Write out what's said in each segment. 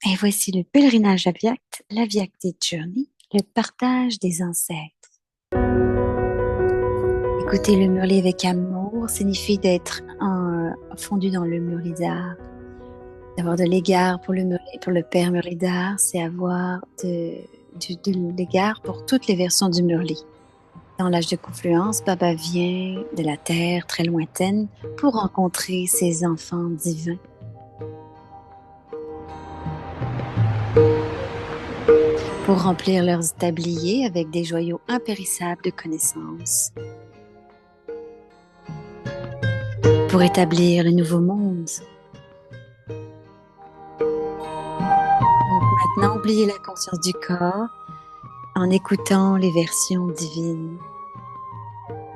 Et voici le pèlerinage la Via Journey, le partage des ancêtres. Écouter le murli avec amour signifie d'être fondu dans le murlidar. D'avoir de l'égard pour le père murlidar, c'est avoir de l'égard pour toutes les versions du murli. Dans l'âge de confluence, Baba vient de la terre très lointaine pour rencontrer ses enfants divins. Pour remplir leurs tabliers avec des joyaux impérissables de connaissances. Pour établir le nouveau monde. Donc maintenant, oubliez la conscience du corps en écoutant les versions divines.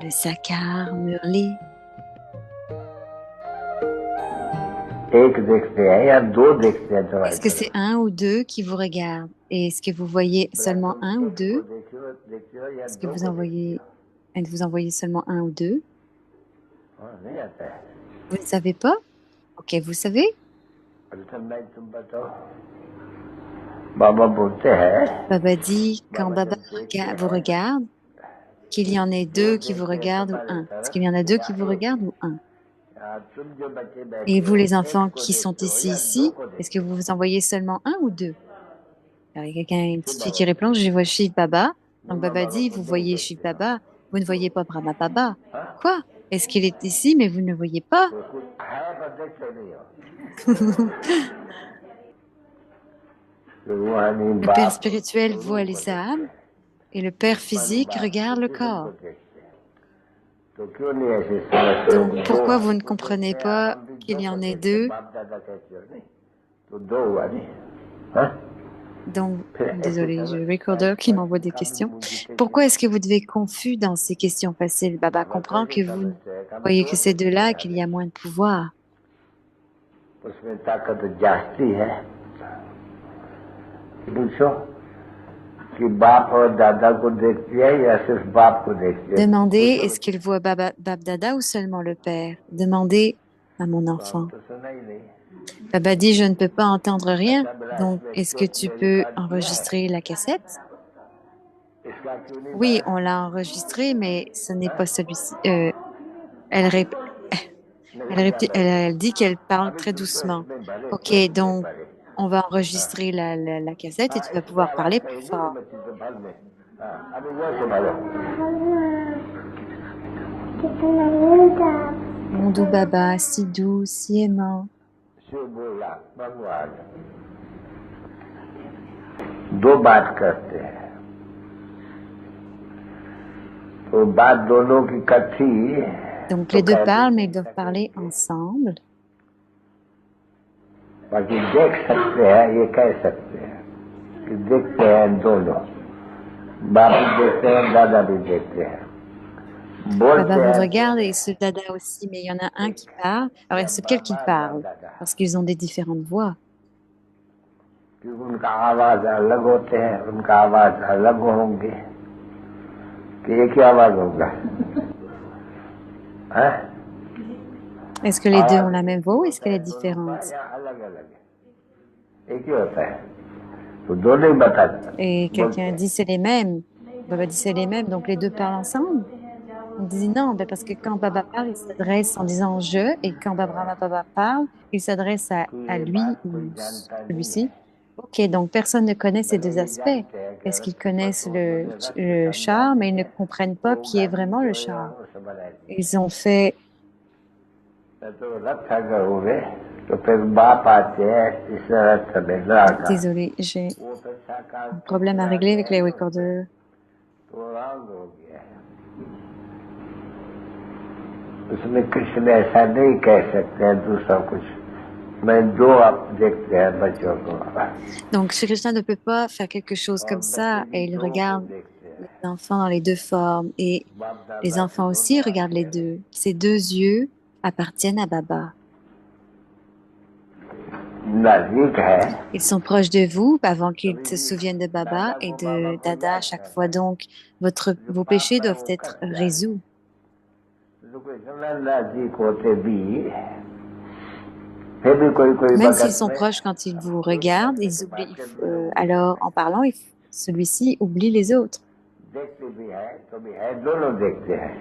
Le Sakar Murli. Est-ce que c'est un ou deux qui vous regardent? Et est-ce que vous voyez seulement un ou deux? Est-ce que vous en voyez seulement un ou deux? Vous ne savez pas? Ok, vous savez? Baba dit, quand Baba vous regarde, qu'il y en ait deux qui vous regardent ou un. Est-ce qu'il y en a deux qui vous regardent ou un? Et vous, les enfants qui sont ici, est-ce que vous vous en voyez seulement un ou deux? Alors, il y a quelqu'un, une petite fille qui répond, je vois Shiv Baba. Donc Baba dit, vous voyez Shiv Baba, vous ne voyez pas Brahma Baba. Quoi? Est-ce qu'il est ici, mais vous ne le voyez pas? Le père spirituel voit les âmes et le père physique regarde le corps. Donc, pourquoi vous ne comprenez pas qu'il y en ait deux? Donc, désolé, je recorder qui m'envoie des questions. Pourquoi est-ce que vous devez confus dans ces questions faciles? Baba comprend que vous voyez que ces deux-là, qu'il y a moins de pouvoir. Demandez, est-ce qu'il voit Bab Dada ou seulement le père? Demandez à mon enfant. Baba dit, je ne peux pas entendre rien. Donc, est-ce que tu peux enregistrer la cassette? Oui, on l'a enregistré, mais ce n'est pas celui-ci. Elle dit qu'elle parle très doucement. Ok, donc on va enregistrer la cassette et tu vas pouvoir parler plus fort. Mon doux Baba, si doux, si aimant. Donc les deux parlent, mais ils doivent parler ensemble. Baba vous regarde et ce Dada aussi, mais il y en a un qui parle. Alors c'est lequel qui parle? Parce qu'ils ont des différentes voix. Est-ce que les deux ont la même voix ou est-ce qu'elle est différente? Et quelqu'un dit c'est les mêmes. Baba dit c'est les mêmes, donc les deux parlent ensemble. On dit non, ben parce que quand Baba parle, il s'adresse en disant je, et quand Baba parle, il s'adresse à lui ou celui-ci. Ok, donc personne ne connaît ces deux aspects. Est-ce qu'ils connaissent le char, mais ils ne comprennent pas qui est vraiment le char? Ils ont fait. Désolé, j'ai un problème à régler avec les recorders. Donc, Shri Krishna ne peut pas faire quelque chose comme ça et il regarde les enfants dans les deux formes et les enfants aussi regardent les deux. Ces deux yeux appartiennent à Baba. Ils sont proches de vous avant qu'ils se souviennent de Baba et de Dada à chaque fois. Donc, vos péchés doivent être résolus. फिर भी कोई Même s'ils वक़्त sont में proches quand ils vous regardent, दूर-दूर ils से oublient, बात करने लगूँ, alors en parlant, celui-ci oublie les autres. देखते भी है तो भी है, दोनों देखते हैं।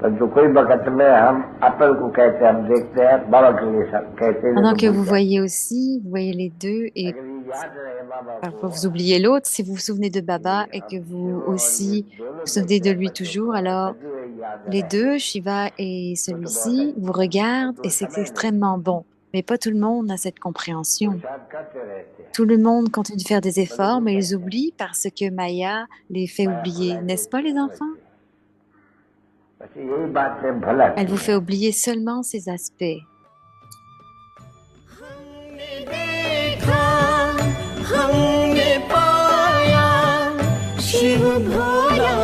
तो जो कोई वक़्त में हम अकल को कहते हैं, हम देखते हैं, बाबा के लिए सब कहते हैं Pendant तो que भूल vous जाते voyez aussi, vous voyez les deux et हैं। अगर ये याद रहे बाबा parfois को vous oubliez l'autre. Si vous vous souvenez de Baba कि et que हम शिव vous और ये aussi दोनों vous souvenez देखते de हैं lui बच्चों toujours, को, alors तभी ये याद les रहे, deux, Shiva et तो बहुत celui-ci, vous अच्छी बात है, regardent तो et c'est समय नहीं extrêmement bon. Mais pas tout le monde a cette compréhension. पुरुषार्थ करते रहते हैं, Tout le monde continue de faire des efforts, बिल्कुल mais ils सच है। oublient parce que Maya les fait माया oublier, फुलाए n'est-ce pas देती है les ना enfants? बच्चे, बस यही बात में भला Elle की vous fait है। oublier seulement ces aspects. हमने देखा, हमने पाया, शिव भोला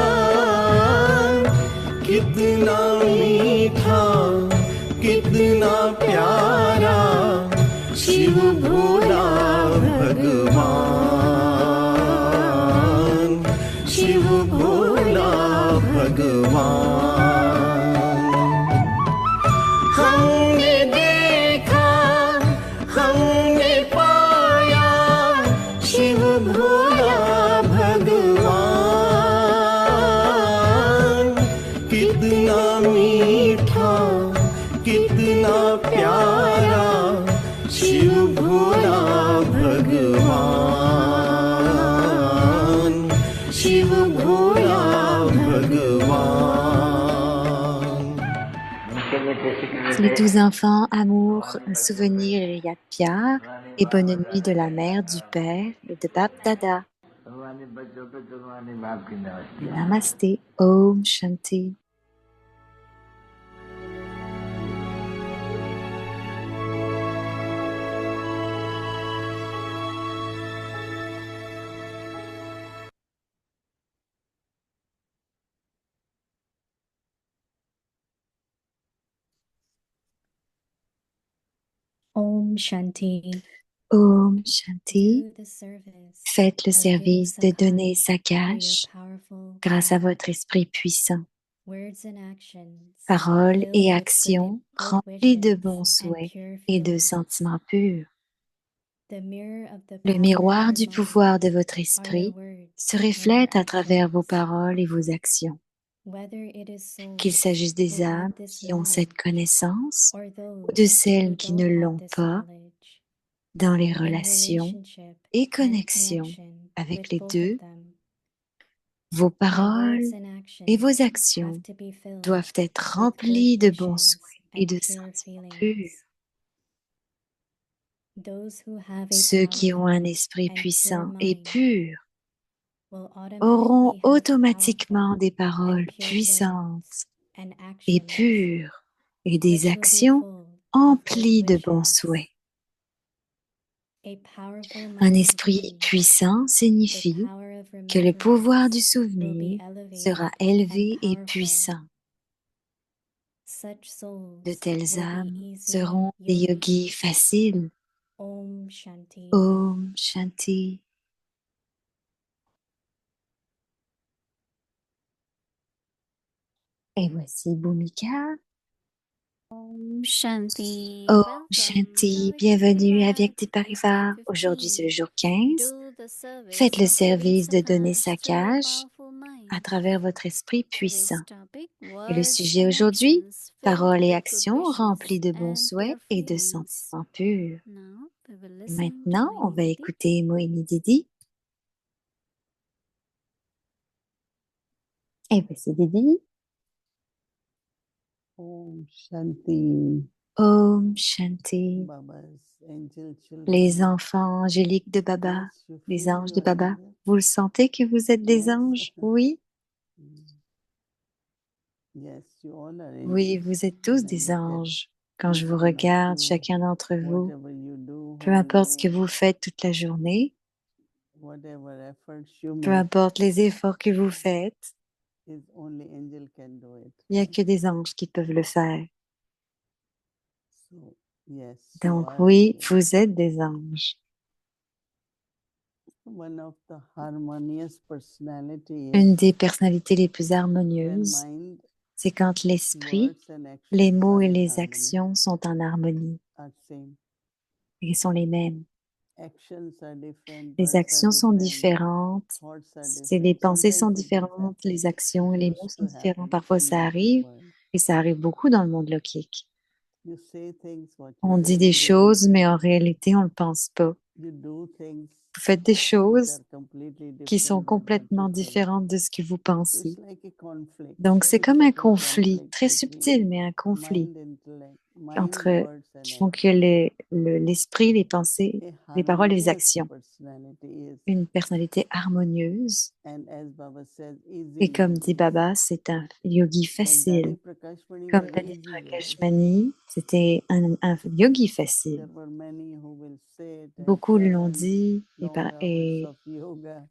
भगवान कितना मीठा, कितना प्यारा, शिव भोला भगवान, शिव भोला भगवान। हमने देखा, हमने पाया, शिव भोला भगवान कितना मीठा, कितना प्यारा, शिव भोला भगवान, शिव भोला भगवान। Les 12 enfants, amour, souvenir et Yad Pyar, et bonne nuit de la mère, du père et de Bap Dada. भगवानी बच्चों पे भगवानी बाप की नमस्ते। Namaste. Om Shanti. Om Shanti. Om Shanti. Do the service Faites le of giving service de donner Sakai sa through your cache powerful grâce à breath. votre esprit puissant. Words and actions Paroles filled et with actions good remplies de wishes bons and souhaits pure et de feelings. sentiments purs. The mirror of the Le power of miroir your du mind pouvoir de votre are your esprit words se and your reflète à travers vos actions. paroles et vos actions. Whether it is Qu'il souls s'agisse des who have âmes this qui ont cette knowledge connaissance or ou those de who celles qui don't ne have l'ont this pas knowledge, dans les in relations relationship et and connexions connection avec with les both of deux, them, vos your words paroles and et actions vos have actions to be filled doivent être with good remplies de bons wishes souhaits et and de pure sentiments purs. feelings. Those who have a Ceux qui ont un powerful esprit and pure puissant et mind pur will auront automatically have automatiquement powerful des and paroles pure puissantes words and et actions, pures et des which will be actions full of good emplies de bons wishes. souhaits. A powerful Un mind esprit means puissant the signifie power of que le pouvoir du remembrance will be souvenir sera elevated élevé and et powerful. puissant. Such De souls telles will be âmes easy seront des yogis yogis. faciles. Om Shanti. Om Shanti. Et voici Bhumika. Om Shanti. Om Welcome, Shanti. Avakti Bienvenue Parivar. avec des It's day Parivar. Aujourd'hui, c'est le 15. jour 15. Do the service Faites le of giving service de donner Sakash sa through your cache powerful à mind. travers votre esprit Today's puissant. topic, Et le words sujet and aujourd'hui, actions filled paroles et with good actions wishes remplies de bons and souhaits pure et de feelings. sentiments purs. Now we will Et listen to maintenant, on va Mohini Didi. écouter Moini Didi. Et voici Didi. Om Shanti, Om Shanti. Baba's angel Les children. enfants angéliques de Baba, Yes, you les feel anges you de are Baba, angel. vous le sentez que vous êtes des Yes. anges? Oui, Yes, you all are oui, angels. vous êtes tous When I des look at anges. Quand je each vous one of regarde, you, chacun d'entre vous, whatever you do peu whole importe ce que day, vous faites toute la journée, whatever efforts you peu make, importe les efforts que vous faites, is only angel can do it. il n'y a que des anges qui peuvent le faire. So, yes, you Donc are oui, angels. vous êtes des anges. One of the harmonious personality Une is des personnalités les plus when harmonieuses, mind C'est quand The l'esprit, words and les actions mots are et in les harmony, actions sont en harmonie are same. et sont les mêmes. Actions are different, Les words are actions sont different, différentes, thoughts are les different. pensées sont Sometimes it does différentes, happen. les actions et les mots Used sont to différents. happen Parfois, in ça this arrive world. et ça arrive beaucoup dans le monde loquique. You say things what you On dit really des choses, believe mais in. en réalité, on ne le pense pas. You do things Vous faites des which choses are completely qui sont different than what you complètement think. différentes de ce que vous So pensez. it's like a conflict, Donc, c'est very comme un subtle conflit, conflict très between subtil, mais un conflit mind, intellect, mind, entre words and qui font que actions. l'esprit, les pensées, A les paroles, les harmonious actions. personality is, Une personnalité harmonieuse. and as Baba says, easy Et comme dit yogi. Baba, c'est un yogi Like facile. Dadi Prakash Mani Comme were Dadi easy yogis. Prakashmani, c'était un yogi facile. There were many who will sit and Beaucoup l'ont chant dit long hours et of yoga.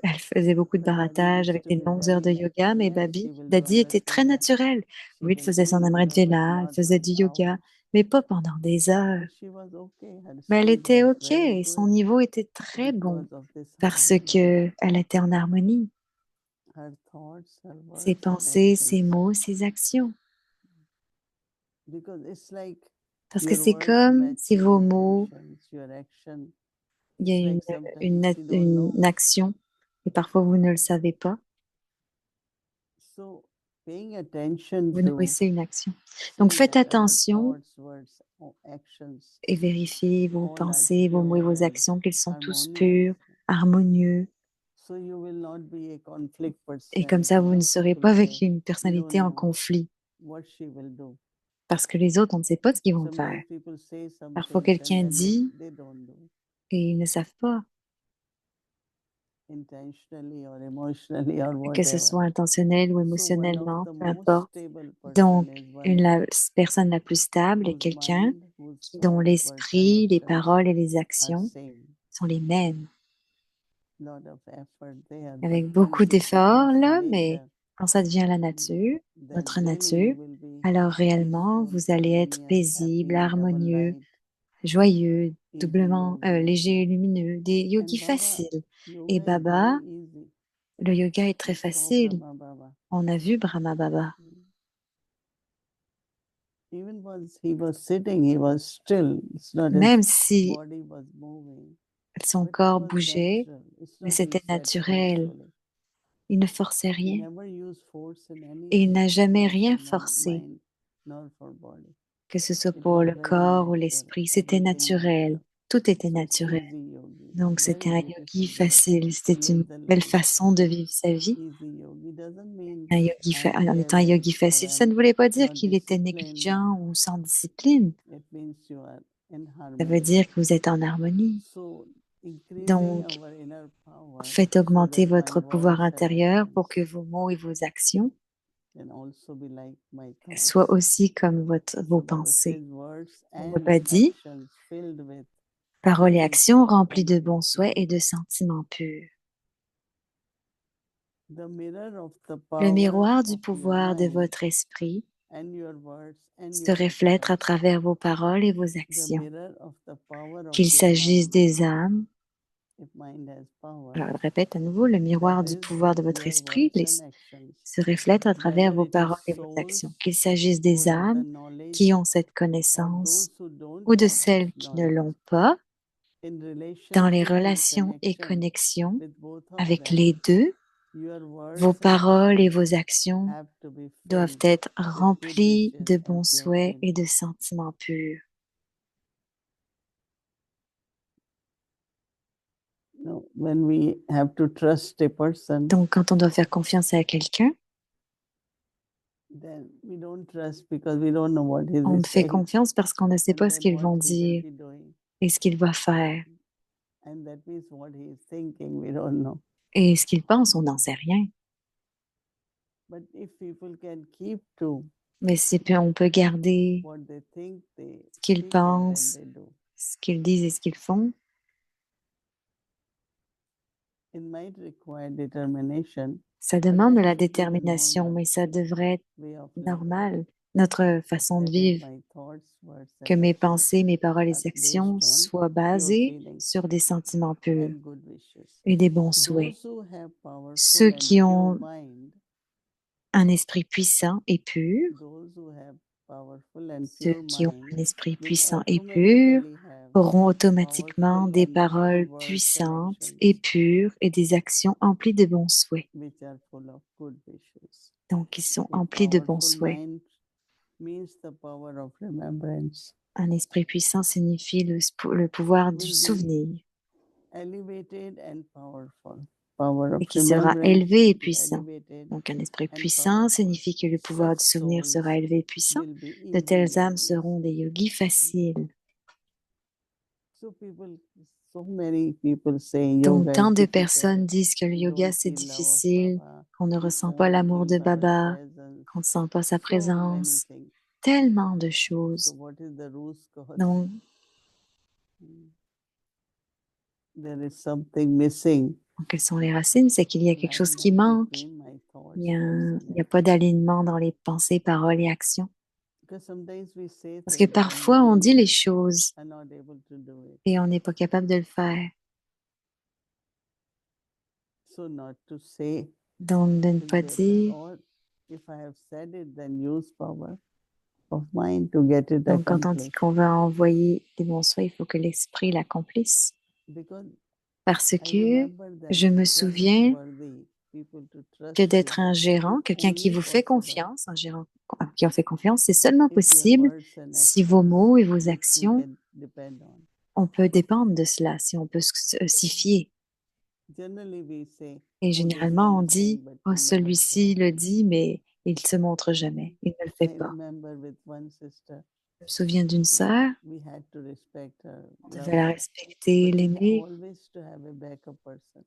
elle faisait beaucoup de But Dadi baratage used avec to des be longues heures de very yoga, mais yes, she will do Dadi était très Amrit Vela. naturel. She Oui, il will faisait do son Amrit yoga, but Vela, il not faisait like du yoga, hours. mais pas pendant des heures. But she was okay. Her Mais elle speed était was OK very et son good niveau était très bon because of this parce harmony. que elle était en harmonie. Her thoughts, her Ses words and pensées, ses actions. mots, ses actions. Because it's like Parce que your c'est words comme match si your vos mots, intentions, your action. il y a It's like sometimes we don't une know. action et parfois vous ne le savez pas. So paying attention Vous to nourrissez une action. Donc see faites that our attention thoughts, words, or actions et vérifiez vos all are pensées, vos mots et pure vos and actions, qu'ils sont tous harmonious. purs, harmonieux. So you will not be a conflict Et comme personality. ça, vous ne Most serez people pas say, avec une we don't personnalité en know conflit. what she will do. Parce que les autres, on ne sait pas ce qu'ils vont faire. Sometimes people say some Parfois, things and quelqu'un then dit they don't do. et ils ne savent pas, Intentionally or emotionally or que ce whatever. soit intentionnel ou So one of émotionnellement, the peu most importe. stable Donc, person is one la personne la plus stable est whose quelqu'un mind, whose dont thoughts, words and l'esprit, les actions paroles et les are actions same. sont les mêmes. Lot of effort there, Avec but beaucoup once it d'efforts, becomes là, mais nature, quand ça devient la nature, then notre really nature, you will be alors réellement, peaceful, vous allez être harmonious, paisible, happy, double harmonieux, light, joyeux, easy doublement yogi. léger et lumineux, des And yogis Baba, faciles. yoga Et is Baba, very easy. le yoga est très We saw facile. Brahma Baba. On a vu Brahma Baba. Even once he was sitting, he was still. It's not Même his si body was moving, son but it corps was bougeait, natural. It's mais not he c'était sat naturel. forcefully. Il ne forçait He rien never used force in et il anything, n'a jamais not rien for forcé, mind nor for body. que ce soit It pour was le very corps ou natural, l'esprit. C'était everything naturel. natural. Tout était So it's naturel. easy yogi, Donc, very c'était un beautiful yogi way facile. to C'était une live the belle life. façon de vivre sa vie. Easy yogi doesn't mean Un yogi en étant un arrogance yogi or facile, ça ne voulait pas dire not qu'il était disciplined. négligent ou sans discipline. It means you are in Ça veut harmony. dire que vous êtes en harmonie. So increasing Donc, our inner power faites so augmenter that my votre pouvoir words and intérieur pour que actions vos mots et vos actions can also be like my thoughts. soient aussi comme vos So Baba pensées. says words and Baba dit, actions filled with paroles et good actions wishes remplies and de peace bons souhaits et love. de sentiments purs. The mirror of the Le power miroir du of your pouvoir de mind votre esprit and your words and se your reflète à actions. travers vos paroles et vos The actions. mirror of the power of Qu'il your s'agisse mind. des âmes, If mind has power, alors je répète à nouveau, le miroir du that is pouvoir de votre your esprit words and actions. se reflète à travers Whether vos it is paroles et vos souls actions. Qu'il s'agisse who des have the âmes knowledge qui ont cette or connaissance those who don't ou de have this celles qui ne knowledge, l'ont pas, in dans les relationship and relations et connection connexions with both of avec them, les deux, your vos words and paroles et actions vos actions have to be doivent filled être with good remplies wishes de and bons pure souhaits et feelings. de sentiments purs. No, when we have to trust a person, Donc, quand on doit faire confiance à quelqu'un, then we don't trust because we don't know what he on is fait saying confiance parce qu'on ne sait and pas ce then qu'ils what vont he will dire be doing. et ce qu'il va faire. And that means what he is thinking, we don't know. Et ce qu'ils pensent, on n'en sait rien. But if people can keep to Mais on peut garder what they think, they ce qu'ils speak and then pensent, they do. ce qu'ils disent et ce qu'ils font. It might require determination, Ça but demande de that la should be the détermination, normal mais ça devrait être way of living. normal. Notre façon de That is vivre, my thoughts, words que and mes actions pensées, mes paroles are et actions based on soient pure basées feelings sur des sentiments purs and good wishes. et des bons souhaits. Those who have powerful Ceux and qui pure ont mind un esprit puissant et pur. those who have powerful and Ceux pure qui ont un mind esprit will puissant et pur automatically have auront automatiquement powerful des and pure paroles words and puissantes et actions pures et des actions emplies de bons souhaits. which are full of good wishes. Donc, ils sont A emplis de bons powerful souhaits. mind means the power of remembrance. Un esprit puissant signifie le pouvoir du Will be souvenir elevated and powerful. Power of et qui sera remembrance élevé et will be puissant. elevated Donc, un esprit and puissant powerful. signifie que le pouvoir Such du souvenir souls sera élevé et puissant. will be De telles easy âmes yogis. seront des yogis faciles. So many people say Donc, yoga tant is de difficult. personnes disent que le We yoga, don't c'est feel love of difficile, Baba. qu'on ne We ressent pas don't l'amour feel de Baba's Baba, presence. qu'on ne sent pas sa So many présence. things. Tellement de So choses. what is the root cause? Donc, There is something missing. quelles sont les racines? C'est qu'il y a quelque chose qui Alignment manque. between my thoughts, Il words, n'y a and pas actions. d'alignement dans les pensées, paroles et actions. Because sometimes we say Parce que things and parfois, on dit we les choses are not able to do it. et on n'est pas capable de le faire. So not to say Donc, de ne is pas better. dire. Or if I have said it, then use power of mind to get it Donc, quand on dit accomplished. qu'on va envoyer des bons souhaits, il faut que l'esprit l'accomplisse. Because Parce I que remember that je me souviens trustworthy people to trust que d'être with un is gérant, quelqu'un qui only vous fait possible confiance, un gérant à qui on fait confiance, c'est seulement if your possible words and si vos actions, mots et vos which we actions, can depend on. on peut dépendre de cela, si on peut s'y fier. Generally, we say, Et oh, this généralement, one on is saying, dit, but oh, he never celui-ci shows. le dit, mais il ne se montre jamais, il ne le fait I pas. remember with one sister, Je me souviens d'une sœur, we had to respect her, on love devait la her, respecter, but we l'aimer, always to have a backup person.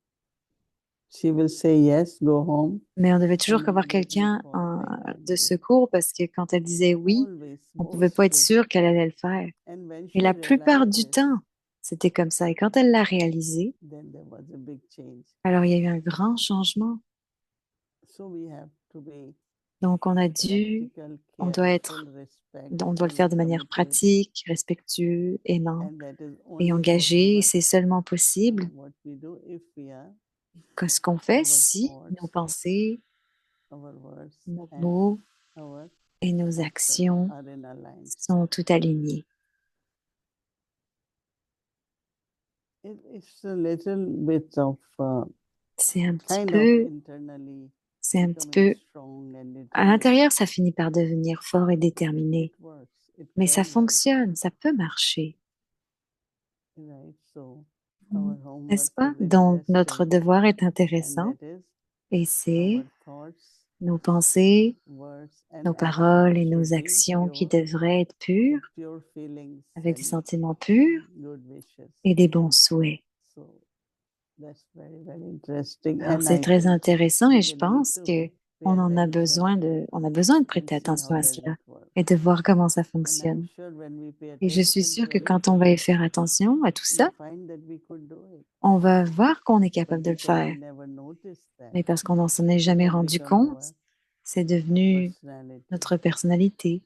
She will say yes, go home. mais on devait toujours And avoir immediately quelqu'un fall behind de you. secours parce que quand elle disait oui, Always, on ne pouvait pas être mostly. sûr qu'elle allait le faire. And when Et she la plupart realized du this, temps, c'était comme ça. Et quand elle l'a réalisé, then there was a big change. alors il y a eu un grand changement. So we have to be Donc on a dû, practical, on doit careful, on doit le respectful, faire de manière committed, pratique, respectueux, aimant and that is et only engagé. Et possible c'est seulement possible what we do if we are que ce qu'on fait our si nos thoughts, pensées, our words, nos and mots our et nos actions actions are in alignment. sont tout alignés. It's a little bit of C'est un petit kind of peu, internally c'est un petit becoming peu, strong and à determined. l'intérieur, ça finit par devenir fort et déterminé. It works. It Mais ça can work, fonctionne, ça peut marcher, right? So our homework n'est-ce pas? is Donc, notre interesting, devoir est and intéressant that is et our c'est thoughts, nos pensées, words, and nos actions paroles et should nos be actions qui pure, devraient être pures, with pure feelings avec des and sentiments purs good wishes. et des bons souhaits. So that's very, very interesting. Alors, And c'est I très think intéressant we et je will need pense to que pay on en a attention on a besoin de and prêter see how attention à does cela it work. et de voir comment ça And I'm fonctionne. sure when we pay Et je suis attention sûre to que quand on va y everything, faire attention à tout we'll ça, find that we could do it. on va voir qu'on est capable But de le because we faire. never noticed that, Mais parce qu'on n'en s'en est it jamais has rendu become our compte, c'est devenu personality. notre personnalité.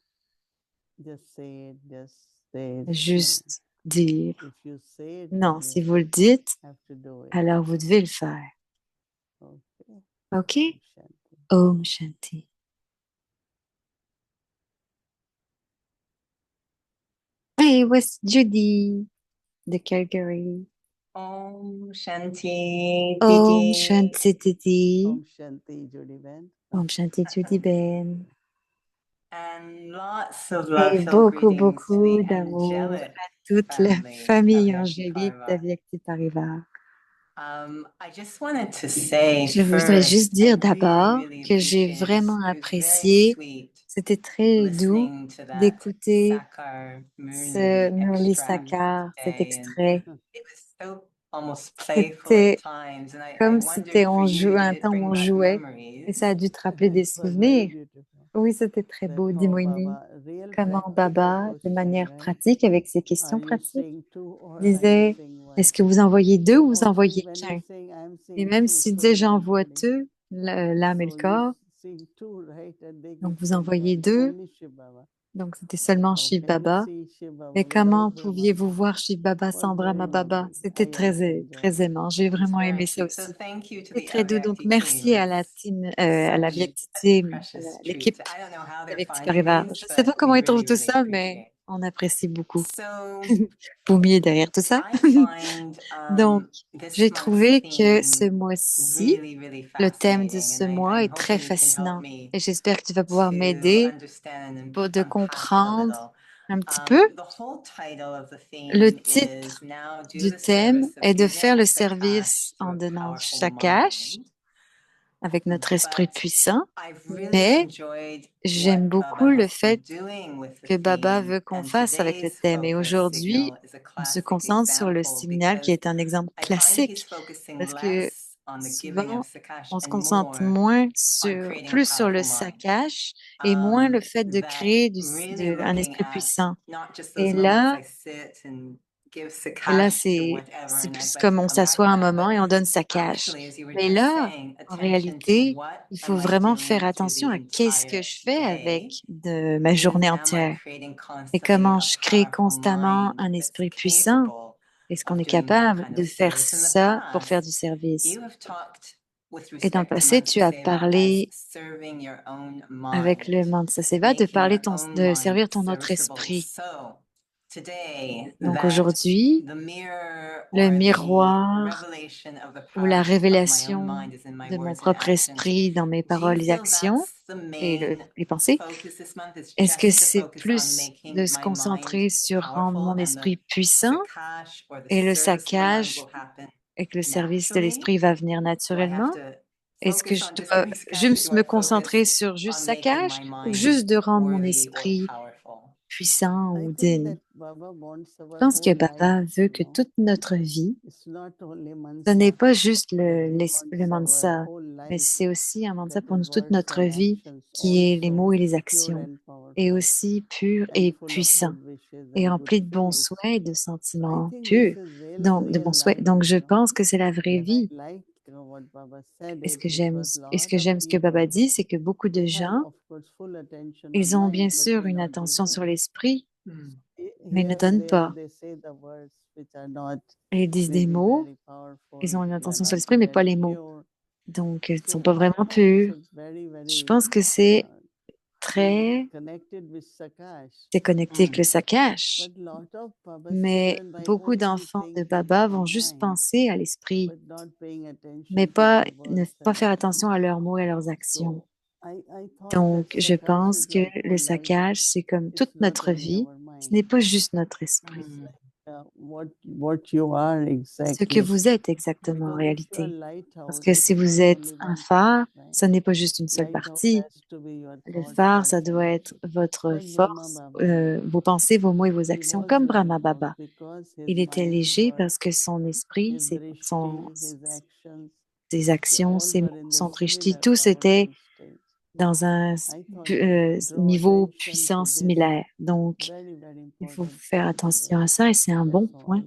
Just say it, just say it. No. Juste dire. If you say it, Non, then si you vous le dites, have to do it. alors vous devez le faire. Okay. OK? Shanti. Om Shanti. Hey, what's Judy de Calgary? Om Shanti Om Didi. Shanti Didi. Om Shanti, Judy Ben. Om Shanti Judy Ben. And lots of Et love-filled beaucoup, greetings to beaucoup the d'amour angelic à toute la family famille of angélique Yakti d'Avyakti Parivar. I just wanted to say Je voudrais juste first, I dire really, d'abord really que j'ai appreciated vraiment it. It was very apprécié, sweet c'était très doux listening to that d'écouter Sakar ce Murli Murli extract Sakar, cet today. And extrait. it was so almost playful at C'était times. And I comme si wondered c'était for you, did un it temps où bring on back jouait et memories? ça a dû te rappeler des It was very souvenirs. beautiful. Oui, c'était très That beau, dit how Moïni. Baba, real Comment practical Baba, de question, manière right? pratique, avec ses Are questions you pratiques, saying two or are you disait, saying one? est-ce que vous envoyez deux And ou vous also envoyez when qu'un? you saying I'm Et saying même two, si so disait is the j'envoie body. deux, l'âme et le So you corps, saying two, right? And they donc give vous thanks envoyez on deux, only Shiv Baba. Donc, c'était seulement How Shiv can you Baba. see Shiv Baba Mais comment without Brahma pouviez-vous Baba? voir Shiv Baba Was sans Brahma very Baba? lovely. C'était I also très, enjoyed très it. aimant. J'ai vraiment Very aimé ça cute. So aussi. thank you to C'est the très doux. Donc, Avyakti merci team. à la It's team, à la such Vyakti a team, à precious treat. l'équipe I don't know how they're avec finding Parivar. these, Je ne sais pas but comment we ils trouvent really, tout really ça, mais appreciate. on apprécie beaucoup. So Vous mieux derrière tout ça. I find Donc, this j'ai month's trouvé que ce theme mois-ci, really, really le thème de fascinating, ce and mois est I'm très hoping you can help fascinant. me Et j'espère que tu vas pouvoir to m'aider understand and pour de unpack it a comprendre little. un petit peu. The whole title of the Le theme titre is Now Do du the thème Service of est de Using faire Our le service Sakash en through a donnant Powerful Shakash Mind. avec notre esprit But puissant, I've really mais enjoyed j'aime what beaucoup Baba le has fait been doing with the que Baba theme, veut qu'on and fasse avec le today's thème. Et focus aujourd'hui, signal is a on se classic concentre sur le example signal qui because est un exemple I find he's classique focusing parce que less on the giving of souvent, Sakash on se and concentre more moins on sur, creating a plus sur le powerful mind. Sakash et moins le fait de That créer really un looking esprit at puissant. not just Et those moments là, I sit and give Et là, Sakash to c'est whatever, c'est and I'd plus like comme to on come back s'assoit to un that. moment But et on donne sa cash. actually, as you were Mais just là, saying, en attention to réalité, what il am faut I vraiment doing faire through the attention à qu'est-ce que entire je fais avec day, de ma and journée am I entière creating et constantly comment a je crée powerful constamment mind un that's esprit puissant. capable Est-ce qu'on of est doing that capable kind de of faire service? In the ça pour faire du past, service? you have talked with Et dans le respect to passé, tu as Mantaseva as parlé serving your own avec le mind, Mansa Seva de making parler your own de mind servir ton autre serviceable. esprit. So today, Donc that aujourd'hui, the mirror le or the miroir revelation of the ou la power of my own révélation mind is in my de mon words and propre actions. esprit dans mes Do you paroles et feel actions that's the et main les pensées. focus this month, is Est-ce que just to c'est focus on plus making de se my mind concentrer sur rendre powerful, mon and the esprit puissant Sakash or the et le service of the mind saccage will happen et que le service de naturally? l'esprit va venir Do I have naturellement? to Est-ce que focus je on just dois giving Sakash, or juste do I me concentrer focus sur juste on making saccage my ou mind juste de rendre mon worthy or esprit powerful? puissant I ou think digne? that Baba wants Je our pense que whole life, Baba veut que toute notre vie, ce n'est pas juste le mansa, mais c'est aussi un mansa pour nous, toute notre vie, qui est les mots et les actions, et aussi pur et puissant, et rempli de bons souhaits et de sentiments purs, donc de bons souhaits. Donc je pense que c'est la vraie vie. Et ce que j'aime ce que Baba dit, c'est que beaucoup de gens, ils ont bien sûr une attention sur l'esprit, mais ils ne donnent pas. Ils disent des mots, ils ont une attention sur l'esprit, mais pas les mots. Donc, ils ne sont pas vraiment purs. Je pense que c'est très connecté avec le Sakash. Mais beaucoup d'enfants de Baba vont juste penser à l'esprit, mais ne pas faire attention à leurs mots et à leurs actions. Donc, je pense que le Sakash, c'est comme toute notre vie. Ce n'est pas juste notre esprit. Ce que vous êtes exactement en réalité. Parce que si vous êtes un phare, ce n'est pas juste une seule partie. Le phare, ça doit être votre force, vos pensées, vos mots et vos actions, comme Brahma Baba. Il était léger parce que son esprit, ses actions, ses mots, son drishti, tout était dans un niveau puissant similaire. Donc, il faut faire attention à ça et c'est un bon point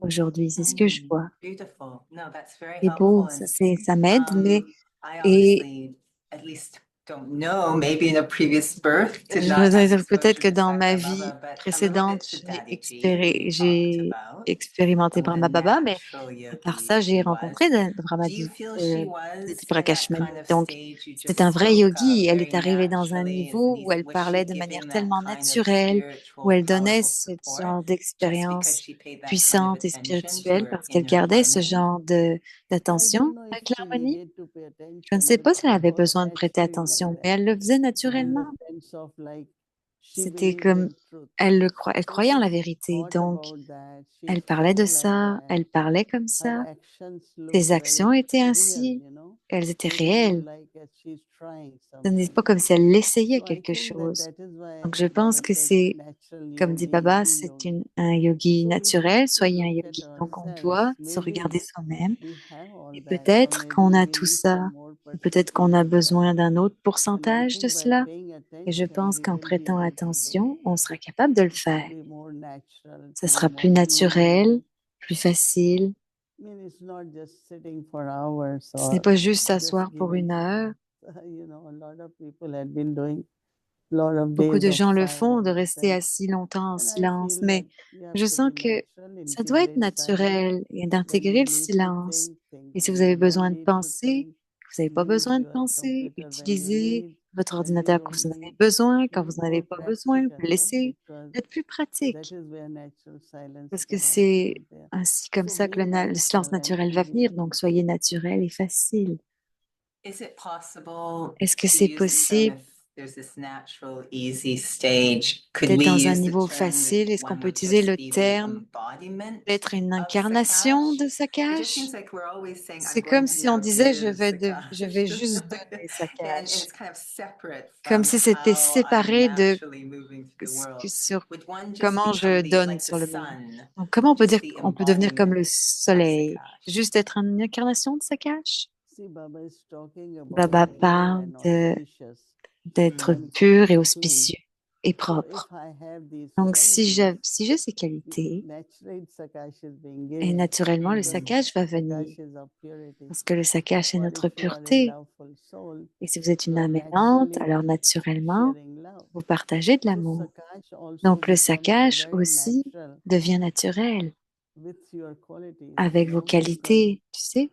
aujourd'hui. C'est ce que je vois. Beautiful. No, that's very C'est beau, helpful. ça m'aide, mais I et obviously at least don't know, maybe in a previous birth, did je not dois have dire peut-être exposure que to dans ma Sakar vie Baba, but a little précédente, bit to Dadiji, who we talked j'ai about, expérimenté the Brahma Baba, mais natural à part yogi ça, j'ai he rencontré was. Brahma Do you feel she Diti was in that Prakashmani. kind of Donc, stage you c'est just un vrai spoke yogi. of Elle very est arrivée dans un naturally? niveau où elle Was she parlait de manière giving that tellement kind of naturelle, où spiritual, elle donnait powerful ce support genre just because d'expérience she paid that kind of puissante et attention to spirituelle her parce qu'elle inner gardait ce harmony? genre d'attention avec l'harmonie. Je ne sais pas si elle avait besoin de prêter attention, mais elle le faisait naturellement. C'était comme elle croyait en la vérité, donc elle parlait de ça, elle parlait comme ça. Ses actions étaient ainsi, elles étaient réelles. Ce n'est pas comme si elle essayait quelque chose. Donc je pense que c'est, comme dit Baba, c'est un yogi naturel, soyez un yogi. Donc on doit se regarder soi-même. Et peut-être qu'on a tout ça, peut-être qu'on a besoin d'un autre pourcentage de cela. Et je pense qu'en prêtant attention, on sera capable de le faire. Ça sera plus naturel, plus facile. Ce n'est pas juste s'asseoir pour une heure. Beaucoup de gens le font, de rester assis longtemps en silence, mais je sens que ça doit être naturel et d'intégrer le silence. Et si vous avez besoin de penser, vous n'avez pas besoin de penser, utilisez votre ordinateur quand vous en avez besoin, quand vous n'en avez pas besoin, vous le laissez. Être plus pratique, parce que c'est ainsi comme ça que le silence naturel va venir, donc soyez naturel et facile. Is it possible Est-ce que to c'est use the term possible if there's this natural, easy stage? Could d'être we dans un use the niveau term facile? that Est-ce qu'on one peut would utiliser just le be the terme embodiment d'être une of incarnation de Sakash? It just Sakash? seems like we're always saying, I'm C'est going comme to si on now disait give je Sakash. vais juste donner And Sakash, it's kind of separate comme from si c'était how I'm séparé de naturally moving through the world. sur Would one just comment je become the donne like the sur le monde. sun, Donc, comment on peut dire just the qu'on peut devenir comme le embodiment of soleil, Sakash? juste être une incarnation de Sakash? See, Baba is talking about Baba pure parle and auspicious d'être and pur et clean. auspicieux et So if propre. I have these Donc, si qualities, j'ai ces qualités, naturally Sakash is being et given naturellement, le because Sakash va venir, Sakash is of purity. parce que le Sakash est But notre if you are a pureté. loveful soul, Et si vous êtes you une are âme aimante, naturally alors naturellement, sharing love. vous partagez de So l'amour. Sakash also Donc, le becomes Sakash very aussi natural devient naturel with your qualities, avec vos because qualités, tu sais,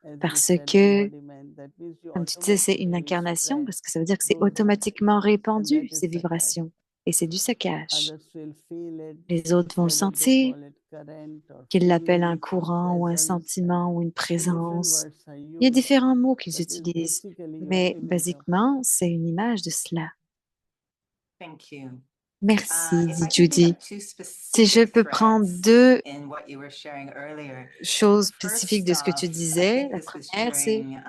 as you parce said, que, embodiment, that means you comme tu disais, c'est une automatically incarnation, spread parce que ça veut dire que c'est those automatiquement vibrations, and répandu, that is ces Sakash. vibrations. Et c'est du Sakash. Others will feel it, Les autres vont le whether they sentir, call it current or qu'ils l'appellent un feeling or courant ou un presence, and sentiment ou une so different présence. words are Il y a used, différents mots qu'ils but it's utilisent, basically your mais image of basiquement, c'est une image de cela. Thank you. Merci, If dit I can pick Judy. up two Si je specific peux prendre threads deux in what you were sharing earlier. choses spécifiques First de ce que tu off, I disais, think la this was première, c'est, during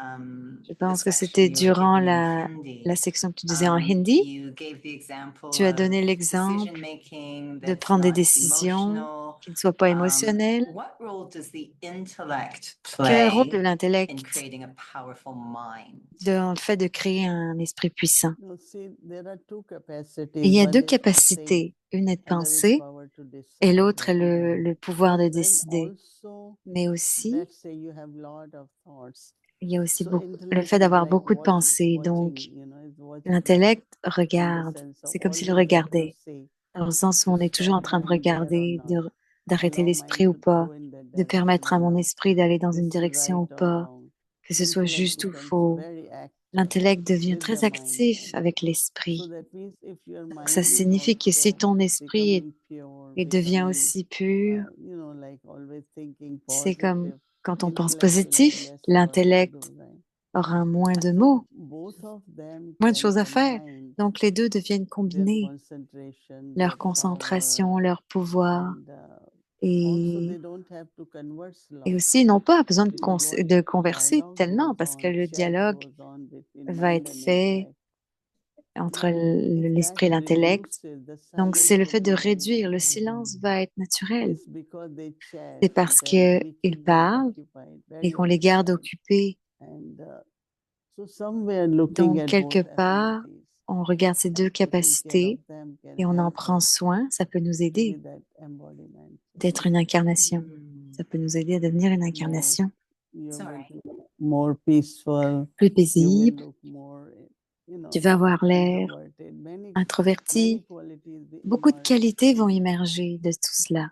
je the pense que section c'était you were durant giving in la Hindi. section que tu disais en hindi, You gave the example tu as of donné decision l'exemple making de that's prendre des not décisions emotional. qui ne soient pas émotionnelles. What role does the intellect Quel rôle de play in l'intellect creating a powerful mind? dans le fait de créer un esprit puissant? No, see, there are two Et il capacities. y a One deux is to think, capacités. Une est de other is penser power to et decide, l'autre est right? le pouvoir de But then décider. also, Mais aussi, let's say you have lot of thoughts. il y a aussi So le intellect fait is d'avoir like beaucoup de pensées. watching, Donc, is watching l'intellect in the regarde. sense of C'est comme s'il always have to regardait. say, Dans le sens où to on est toujours stop en train de mind there or regarder, not, d'arrêter allow l'esprit mind ou to pas, go in that de permettre direction à or mon not. esprit d'aller dans une This is direction ou right or pas, wrong. que ce soit Intellect juste ou becomes faux. very active L'intellect devient with the très mind. actif avec So l'esprit. that means if your Donc, ça mind is signifie que si also ton esprit becoming pure, devient becoming, aussi pur, like always thinking c'est comme positive, quand on pense intellect will have positif, less work to l'intellect do, right? aura moins de So mots, both of them moins de can choses à faire. combine Donc, les deux deviennent their combinés, concentration, their leur power, concentration, leur pouvoir. and also Et, they don't have to converse et long aussi, ils n'ont pas besoin because what de converser dialogue tellement goes parce que on, le chat dialogue goes on between va mind être and fait intellect. entre Now, if l'esprit et that l'intellect. reduces, the Donc, silence c'est le will fait de be very réduire. Le natural. silence va être naturel. It's because they chat C'est parce and then we qu'ils keep them parlent occupied, et very qu'on les garde occupied. occupés. And so somewhere looking Donc, at quelque both part, abilities, on regarde ces deux taking care of capacités them can et on en help prend us soin. Ça peut nous to be aider that embodiment. d'être une incarnation. Ça peut nous aider à devenir une More, incarnation you Sorry. will be more peaceful. plus You will paisible. look more, Tu vas avoir l'air introverted. Many introverti. qualities they Beaucoup de emerge qualités from vont that. émerger de tout cela.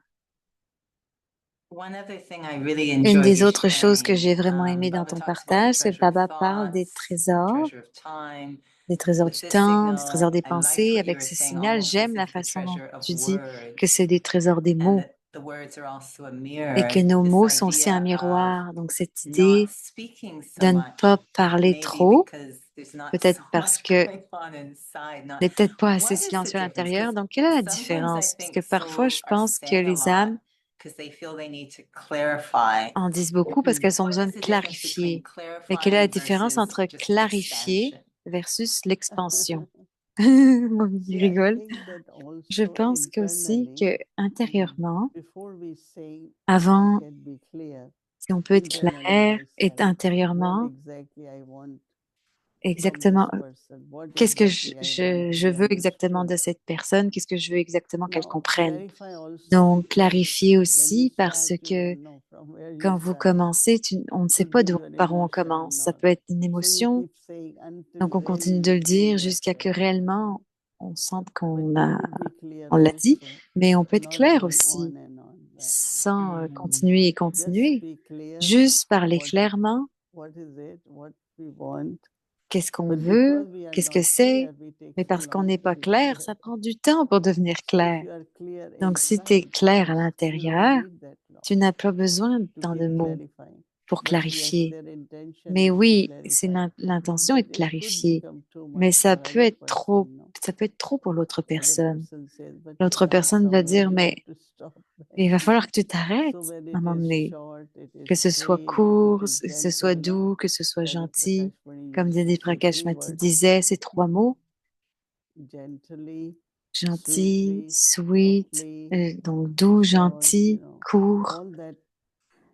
One other thing I really Une enjoyed des you autres choses que j'ai sharing, vraiment aimé dans Baba ton talks about the partage, c'est que treasure of Baba parle des thoughts, trésors treasure of time. du With this temps, des trésors signal, des I liked pensées. what you Avec were ce saying signal, almost this j'aime la is the façon dont treasure of tu dis que words, c'est des trésors des and mots that the words are also a et mirror. que nos This mots sont aussi un idea of miroir. Donc, cette not idée speaking so de ne much, pas parler maybe trop, because there's not peut-être so parce much que going on inside. Not n'est peut-être pas assez what is the silencieux à difference? l'intérieur. Because Donc, quelle est la sometimes I différence? Parce que think parfois, souls je are pense que saying a les lot âmes because they feel they need to clarify. en disent beaucoup parce qu'elles ont What besoin is de the difference between clarifier. Et quelle est la clarifying différence versus entre just clarifier expansion? versus l'expansion? Il See, I rigole. think that Je also pense qu'aussi internally, que intérieurement, before we say we avant, can be clear, si on peut être internally clair, et myself, what intérieurement, exactly I want from this exactement, person, what qu'est-ce que exactly I want to je be veux exactement understood. de cette personne, qu'est-ce que je veux exactement qu'elle Now, comprenne. clarify also Donc, because clarifier when you aussi parce start, you que don't know from where you quand vous start. commencez, on ne sait Could pas be your par où on emotion commence. Ça or peut être une so you émotion, keep saying until donc on really continue de you le feel dire jusqu'à que yourself. réellement on sente But qu'on you a, could be clear on l'a dit, also, mais on peut être not clair going aussi, on and on. Right. sans continuer et Just continuer. be clear Juste parler what clairement, what is it, what we want. qu'est-ce qu'on But veut, because we are qu'est-ce que not c'est, clear, we take mais so parce qu'on long n'est to pas be clair, clear. ça prend du temps pour devenir So if clair. you are clear Donc, si tu es inside, clair à you don't l'intérieur, need that long tu n'as pas besoin de to tant de keep mots clarifying. pour But yes, clarifier. their intention Mais is to oui, c'est clarify. l'intention est But de it could clarifier. become too Mais much ça for peut other être trop, person, no? ça peut être trop pour l'autre Other personne. person says, but L'autre at personne va somewhere dire, you mais have to stop. il va falloir que tu So t'arrêtes when à un it moment is donné. short, it is Que ce soit sweet, court, it is que ce soit gentle, no? doux, que ce soit Dadi gentil. Prakashmani Comme used Didi to say three Prakashmati words, disait, ces 3 mots, gently, gentil, sweetly, sweet, softly, donc doux, short, gentil, court. all that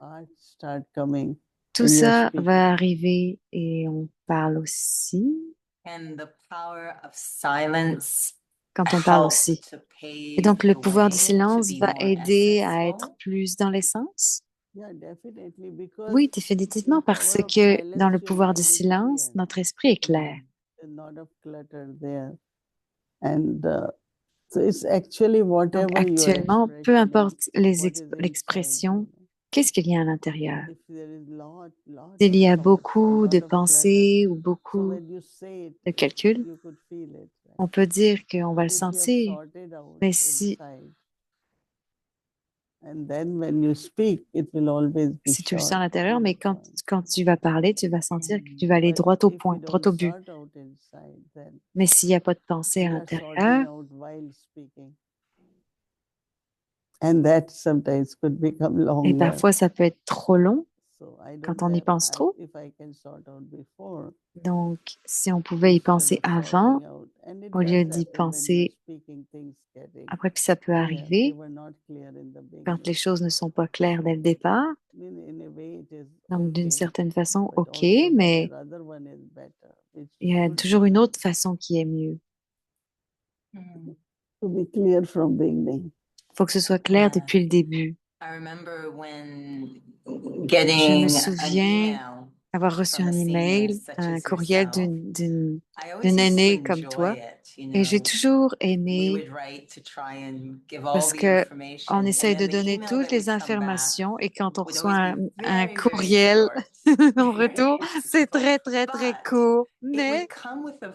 art start coming Tout when you are ça speaking. va arriver et on parle aussi. And the power of silence Quand on parle help aussi. to Et pave donc, le the pouvoir du way to silence be va more aider à être essential. plus dans l'essence. Yeah, definitely, because Oui, définitivement, in parce power of que dans silence, le your pouvoir du mind is silence, clear. notre esprit est clair. There's not of clutter there. And so it's actually Donc, whatever your actuellement, peu expression, importe what is inside l'expression, you. qu'est-ce qu'il y a à l'intérieur? If there is lot S'il of y a thoughts, a beaucoup lot de of clutter, pensées ou so beaucoup when you say it, de calculs, you could feel it. Right? on peut dire qu'on va le If you have sentir. sorted out Mais si, inside, and then when you speak, it will always be si tu le sens short. à l'intérieur, to mais the quand, point. quand tu vas parler, tu vas sentir que tu vas aller But droit au if point, you droit don't au but. sort out inside, then Mais s'il n'y a pas de pensée à you are sorting l'intérieur, out while speaking. And that sometimes could become et longer. parfois ça peut être trop long So I quand don't on y have, pense trop. if I can sort out before, Donc, si on pouvait y instead penser of avant, sorting out. And it au lieu does d'y happen when you're penser speaking, things getting après, puis ça peut clear. They arriver were not clear in the quand les beginning. choses ne sont pas claires dès le départ. In a way, it is Donc, d'une okay, certaine façon, but OK, also mais that other one is better, which il y a should toujours be une autre façon qui est mieux. to be clear from beginning. Il faut que ce soit clair Yeah. depuis le début. I remember when Je me getting an souviens email avoir reçu from un a senior email, such un as courriel yourself. I always d'une used to aînée comme toi. enjoy it, you Et j'ai know. toujours We aimé would write to try and give all parce the que information, on and essaye de then the donner email toutes that les would come back informations et quand on would reçoit always be un very, very courriel short, en retour, very c'est simple, très, très, très but court. it Mais would come with a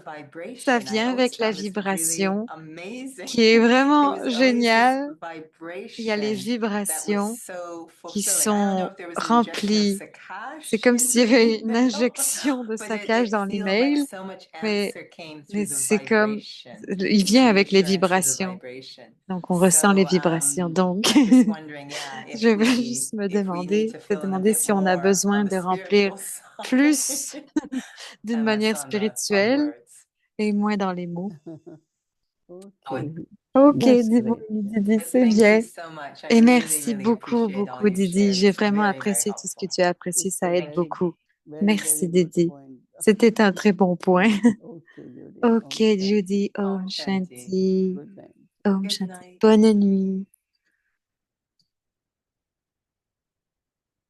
ça vibration. I vient always avec la found this really vibration amazing. qui est It vraiment was always this géniale. Il y a les vibration that was vibrations so qui fulfilling. I don't know sont if there was an injection of remplies. C'est Sakash comme into s'il y the avait une email, injection de but saccage it dans feels like l'email, so much mais, answer came mais through the c'est comme, vibration, il vient avec les reassurance of the vibrations. vibration. Donc, on ressent les So vibrations. Donc, I'm just wondering, yeah, je if vais juste me we need to te fill in a demander bit si on a more besoin of the de remplir spiritual side plus d'une and manière less on spirituelle words. et moins dans les mots. Okay. Ok, That's Didi, great. Didi, But c'est thank bien. you so much. I Et really, merci really beaucoup, appreciate all beaucoup, your Didi. shares. J'ai It's vraiment very, very apprécié tout ce que helpful. tu as apprécié. It's Ça a aide Thank you. beaucoup. very, Merci, very good Didi. point. C'était un très bon point. Okay, Judy. Ok, Om Shanti. Judy. Om Om Shanti. Shanti. Good night. Om Good Shanti. night. Bonne nuit.